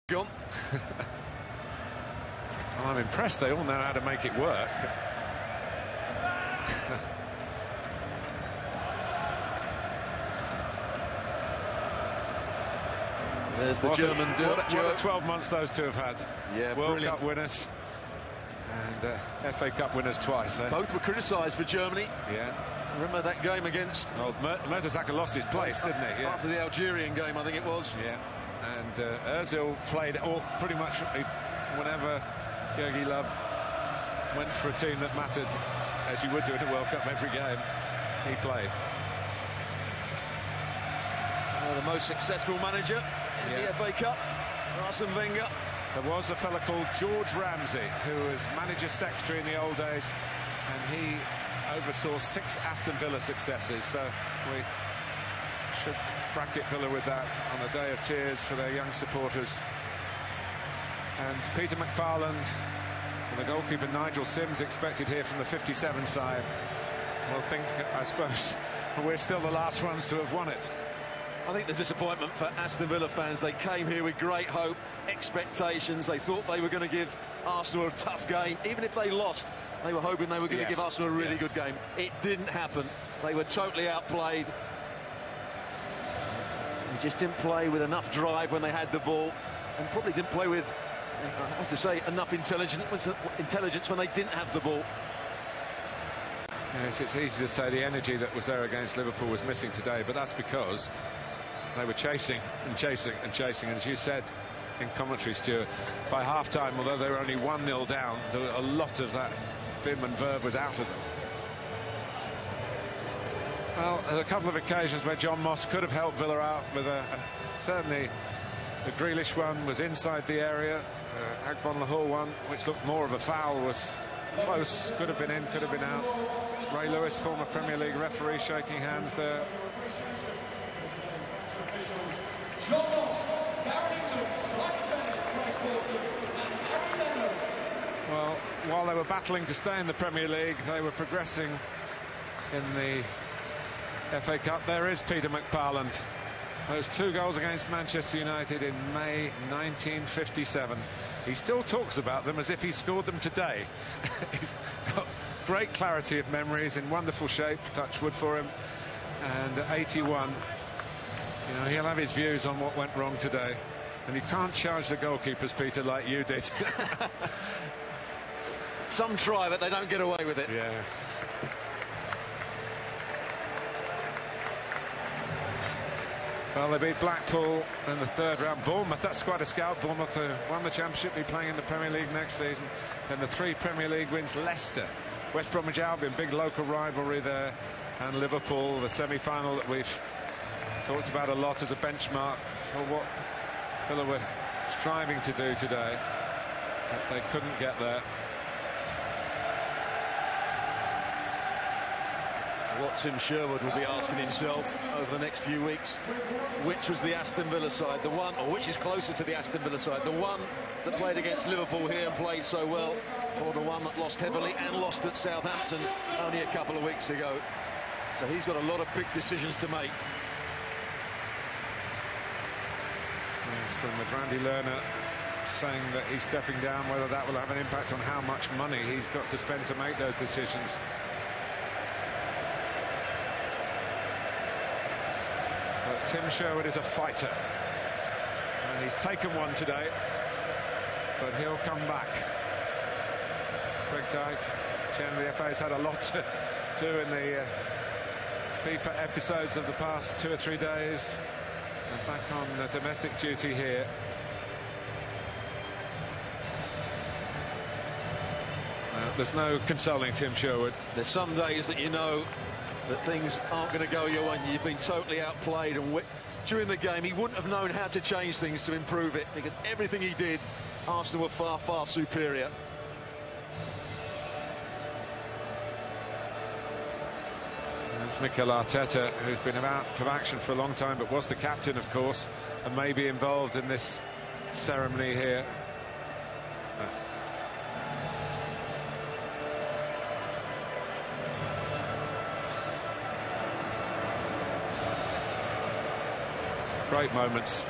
Gone. I'm impressed they all know how to make it work. There's the German what a 12 months those two have had. Yeah, World brilliant. Cup winners and FA Cup winners twice. Eh? Both were criticised for Germany. Yeah. Remember that game against... Well, Mertesacker lost his place, didn't he? Yeah. After the Algerian game, I think it was. Yeah. And Ozil played pretty much whenever Jogi Löw went for a team that mattered, as you would do in a World Cup every game, he played. The most successful manager in the FA Cup, Arsene Wenger. There was a fella called George Ramsey, who was manager secretary in the old days, and he oversaw 6 Aston Villa successes, so we should bracket Villa with that on a day of tears for their young supporters. And Peter McFarland and the goalkeeper Nigel Sims expected here from the 57 side. We'll think, I suppose, we're still the last ones to have won it. I think the disappointment for Aston Villa fans, they came here with great hope, expectations. They thought they were going to give Arsenal a tough game. Even if they lost, they were hoping they were going to give Arsenal a really good game. It didn't happen. They were totally outplayed. They just didn't play with enough drive when they had the ball, and probably didn't play with, I have to say, enough intelligence when they didn't have the ball. Yes, it's easy to say the energy that was there against Liverpool was missing today, but that's because they were chasing and chasing and chasing. And as you said in commentary, Stuart, by half-time, although they were only 1-0 down, a lot of that vim and verve was out of them. Well, there's a couple of occasions where John Moss could have helped Villa out with certainly the Grealish one was inside the area. Agbon Lahore one, which looked more of a foul, was close, could have been in, could have been out. Ray Lewis, former Premier League referee, shaking hands there. Well, while they were battling to stay in the Premier League, they were progressing in the FA Cup. There is Peter McFarland. Those 2 goals against Manchester United in May 1957. He still talks about them as if he scored them today. He's got great clarity of memories, in wonderful shape, touch wood for him. And at 81, you know, he'll have his views on what went wrong today. And you can't charge the goalkeepers, Peter, like you did. Some try, but they don't get away with it. Yeah. Well, they beat Blackpool in the 3rd round. Bournemouth, that's quite a scout. Bournemouth won the Championship, be playing in the Premier League next season. Then the 3 Premier League wins: Leicester, West Bromwich Albion, big local rivalry there, and Liverpool, the semi-final that we've talked about a lot as a benchmark for what Villa were striving to do today. But they couldn't get there. What Tim Sherwood will be asking himself over the next few weeks, which was the Aston Villa side, the one, or which is closer to the Aston Villa side, the one that played against Liverpool here and played so well, or the one that lost heavily and lost at Southampton only a couple of weeks ago. So he's got a lot of big decisions to make. Yes, and with Randy Lerner saying that he's stepping down, whether that will have an impact on how much money he's got to spend to make those decisions. But Tim Sherwood is a fighter, and he's taken one today, but he'll come back. Greg Dyke, chairman of the FA, has had a lot to do in the FIFA episodes of the past 2 or 3 days, and back on domestic duty here. There's no consoling Tim Sherwood. There's some days that you know that things aren't going to go your way. You've been totally outplayed, and during the game he wouldn't have known how to change things to improve it, because everything he did, Arsenal were far, far superior. It's Mikel Arteta, who's been out of action for a long time, but was the captain, of course, and may be involved in this ceremony here. Great moments.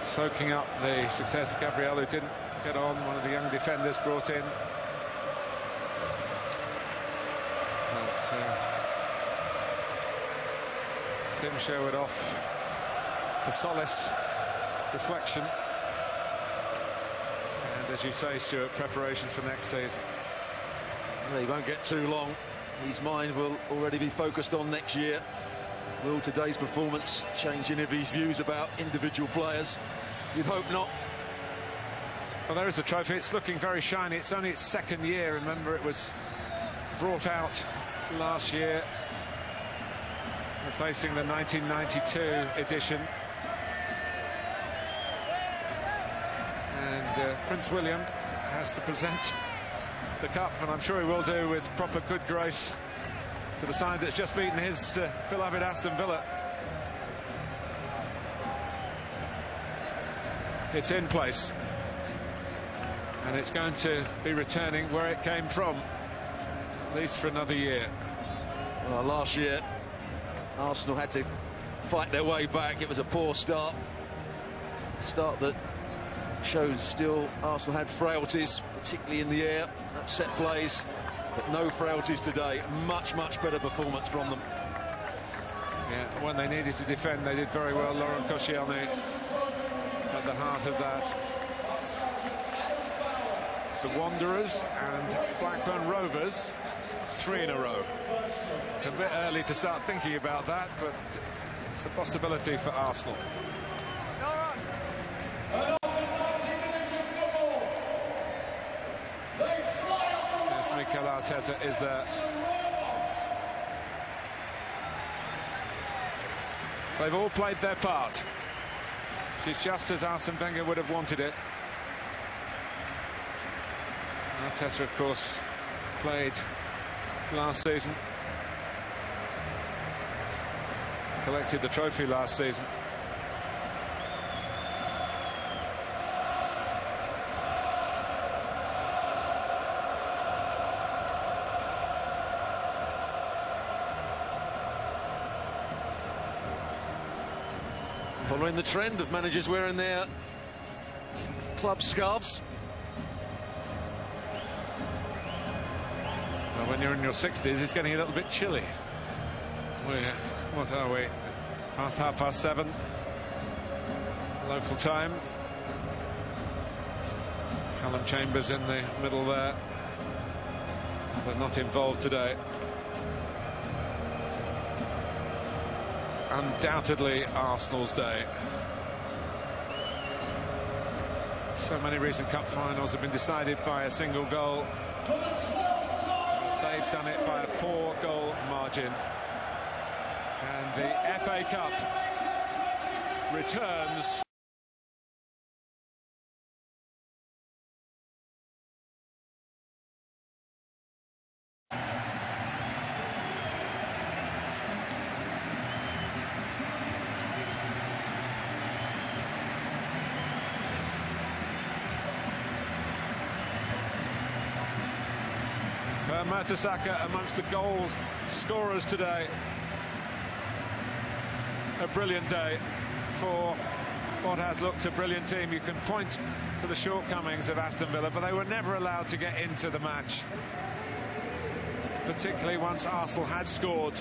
soaking up the success of Gabriel, who didn't get on, one of the young defenders brought in. But Tim Sherwood off for solace, reflection, and as you say, Stuart, preparations for next season. Well, he won't get too long. His mind will already be focused on next year. Will today's performance change any of his views about individual players? You'd hope not. Well, there is a trophy. It's looking very shiny. It's only its second year. Remember, it was brought out last year, replacing the 1992 edition. And Prince William has to present the cup, and I'm sure he will do with proper good grace, to the side that's just beaten his beloved Aston Villa. It's in place, and it's going to be returning where it came from, at least for another year. Well, last year Arsenal had to fight their way back. It was a poor start that showed still Arsenal had frailties, particularly in the air, at set plays, but no frailties today. Much better performance from them. Yeah, when they needed to defend, they did very well. Laurent Koscielny at the heart of that. The Wanderers and Blackburn Rovers, 3 in a row. A bit early to start thinking about that, but it's a possibility for Arsenal. Yes, Mikel Arteta is there. They've all played their part, which is just as Arsene Wenger would have wanted it. Arteta, of course, played last season, collected the trophy last season. Following the trend of managers wearing their club scarves. Well, when you're in your 60s, it's getting a little bit chilly. What are we? Past 7:30 local time. Callum Chambers in the middle there, but not involved today. Undoubtedly Arsenal's day. So many recent cup finals have been decided by a single goal. They've done it by a 4-goal margin. And the FA Cup returns. Mertesacker amongst the goal scorers today. A brilliant day for what has looked a brilliant team. You can point to the shortcomings of Aston Villa, but they were never allowed to get into the match, particularly once Arsenal had scored,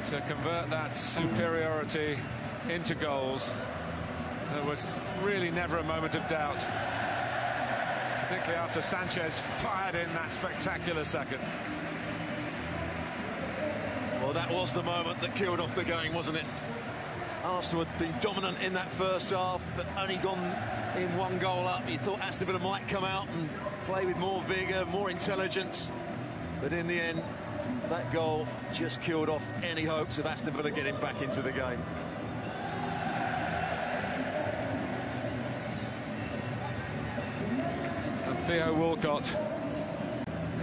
to convert that superiority into goals. There was really never a moment of doubt, particularly after Sanchez fired in that spectacular second. Well, that was the moment that killed off the game, wasn't it? Arsenal had been dominant in that first half, but only gone in 1 goal up. You thought Aston Villa might come out and play with more vigour, more intelligence, but in the end, that goal just killed off any hopes of Aston Villa getting back into the game. Theo Walcott,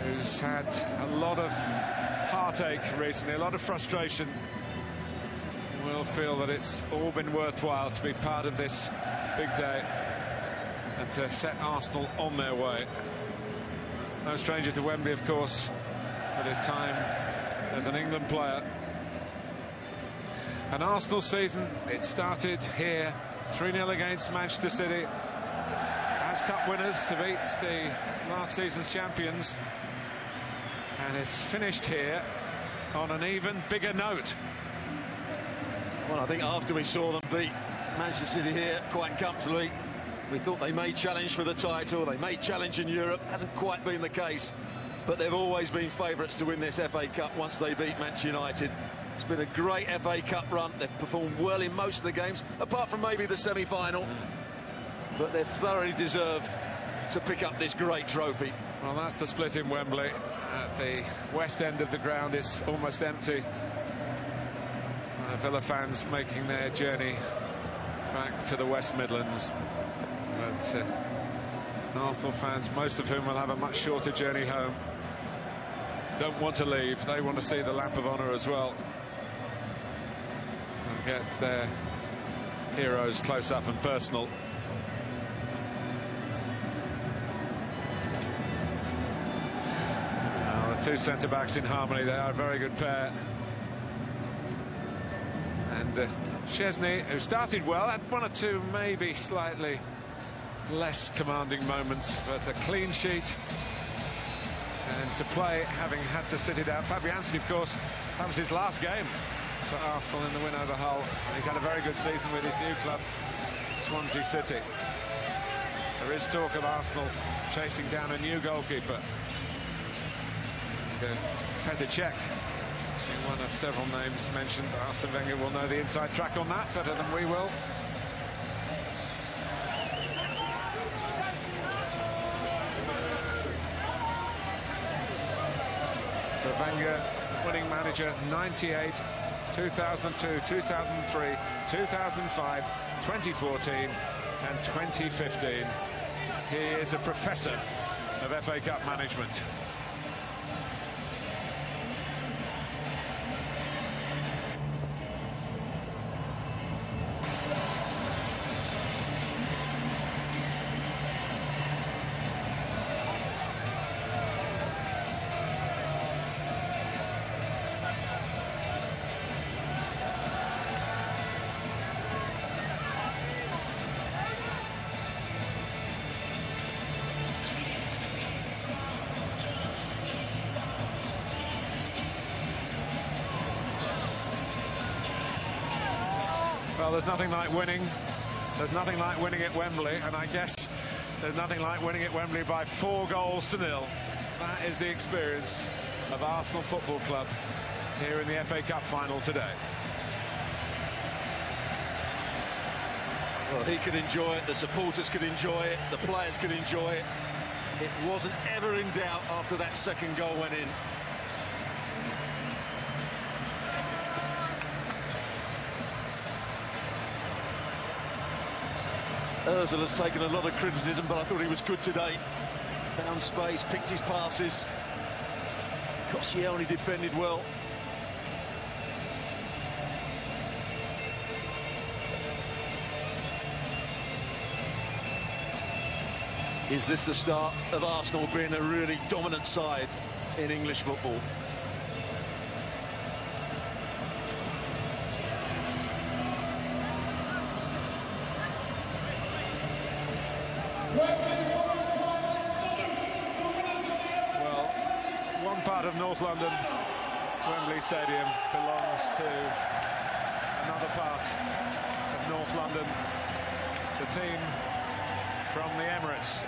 who's had a lot of heartache recently, a lot of frustration, will feel that it's all been worthwhile to be part of this big day and to set Arsenal on their way. No stranger to Wembley, of course, but his time as an England player. An Arsenal season, it started here, 3-0 against Manchester City, as cup winners to beat the last season's champions, and it's finished here on an even bigger note. Well, I think after we saw them beat Manchester City here quite comfortably, we thought they may challenge for the title, they may challenge in Europe. Hasn't quite been the case, but they've always been favourites to win this FA Cup once they beat Manchester United. It's been a great FA Cup run. They've performed well in most of the games, apart from maybe the semi-final, but they've thoroughly deserved to pick up this great trophy. Well, that's the split in Wembley. At the west end of the ground, it's almost empty. Villa fans making their journey back to the West Midlands, but Arsenal fans, most of whom will have a much shorter journey home, don't want to leave. They want to see the Lamp of Honour as well and get their heroes close up and personal. Now, the two centre-backs in harmony, they are a very good pair. And Chesney, who started well, had one or two maybe slightly less commanding moments, but a clean sheet. And to play, having had to sit it out. Fabianski, of course, that was his last game for Arsenal in the win over Hull. And he's had a very good season with his new club, Swansea City. There is talk of Arsenal chasing down a new goalkeeper. Petr Cech, one of several names mentioned. Arsene Wenger will know the inside track on that better than we will. The Wenger winning manager, 98, 2002, 2003, 2005, 2014 and 2015. He is a professor of FA Cup management. Well, there's nothing like winning. There's nothing like winning at Wembley, and I guess there's nothing like winning at Wembley by 4-0. That is the experience of Arsenal Football Club here in the FA Cup final today. Well, he could enjoy it, the supporters could enjoy it, the players could enjoy it. It wasn't ever in doubt after that second goal went in. Ozil has taken a lot of criticism, but I thought he was good today. Found space, picked his passes. Koscielny defended well. Is this the start of Arsenal being a really dominant side in English football? Well, one part of North London, Wembley Stadium, belongs to another part of North London, the team from the Emirates.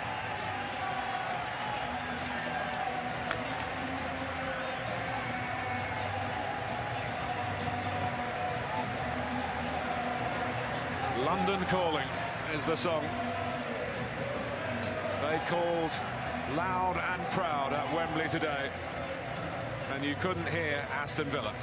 London Calling is the song. They called loud and proud at Wembley today, and you couldn't hear Aston Villa.